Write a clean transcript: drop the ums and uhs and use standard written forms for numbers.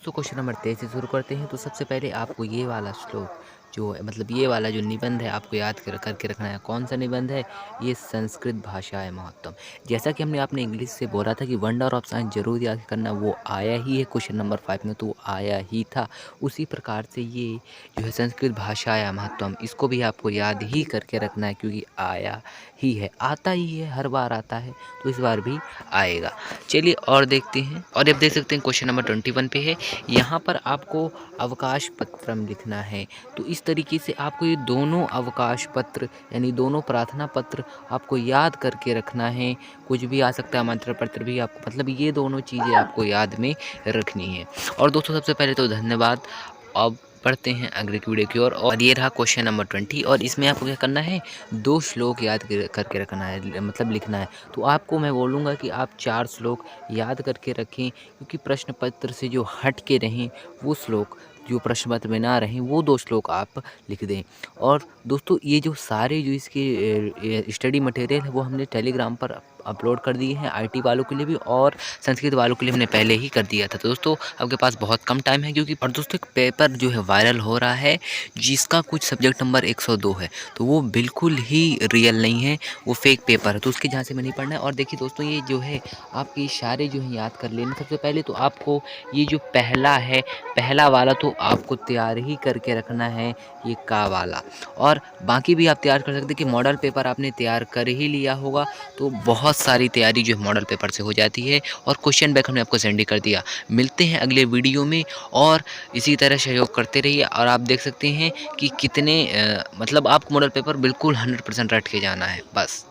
तो question number 23 से शुरू करते हैं। तो सबसे पहले आपको ये वाला श्लोक जो है मतलब ये वाला जो निबंध है आपको याद करके रखना है। कौन सा निबंध है? ये संस्कृत भाषा है महत्तम। जैसा कि हमने आपने इंग्लिश से बोला था कि वंडर ऑफ साइंस जरूर याद करना, वो आया ही है क्वेश्चन नंबर 5 में, तो वो आया ही था। उसी प्रकार से ये जो है संस्कृत भाषा है महत्तम, इसको भी आपको याद ही करके रखना है क्योंकि आया ही है, आता ही है, हर बार आता है, तो इस बार भी आएगा। चलिए और देखते हैं। और अब देख सकते हैं क्वेश्चन नंबर 21 पे है। यहाँ पर आपको अवकाश पत्रम लिखना है। तो इस तरीके से आपको ये दोनों अवकाश पत्र यानी दोनों प्रार्थना पत्र आपको याद करके रखना है। कुछ भी आ सकता है, आमंत्रण पत्र भी आपको, मतलब ये दोनों चीज़ें आपको याद में रखनी है। और दोस्तों सबसे पहले तो धन्यवाद। अब पढ़ते हैं अगले की वीडियो की ओर। और ये रहा क्वेश्चन नंबर 20 और इसमें आपको क्या करना है? 2 श्लोक याद करके रखना है, मतलब लिखना है। तो आपको मैं बोलूँगा कि आप 4 श्लोक याद करके रखें क्योंकि प्रश्न पत्र से जो हट के रहें वो श्लोक, जो प्रश्न पत्र में ना रहें वो 2 श्लोक आप लिख दें। और दोस्तों ये जो सारे जो इसके स्टडी मटेरियल है वो हमने टेलीग्राम पर अपलोड कर दिए हैं, आईटी वालों के लिए भी और संस्कृत वालों के लिए हमने पहले ही कर दिया था। तो दोस्तों आपके पास बहुत कम टाइम है क्योंकि, और दोस्तों एक पेपर जो है वायरल हो रहा है जिसका कुछ सब्जेक्ट नंबर 102 है, तो वो बिल्कुल ही रियल नहीं है, वो फेक पेपर है, तो उसके जहाँ से में नहीं पढ़ना है। और देखिए दोस्तों ये जो है आपके इशारे जो हैं याद कर लेना। सबसे पहले तो आपको ये जो पहला है, पहला वाला तो आपको तैयार ही करके रखना है, ये का वाला। और बाकी भी आप तैयार कर सकते हैं कि मॉडल पेपर आपने तैयार कर ही लिया होगा, तो बहुत सारी तैयारी जो है मॉडल पेपर से हो जाती है। और क्वेश्चन बैक हमने आपको सेंड ही कर दिया। मिलते हैं अगले वीडियो में और इसी तरह सहयोग करते रहिए। और आप देख सकते हैं कि कितने मतलब आपको मॉडल पेपर बिल्कुल 100% रट के जाना है बस।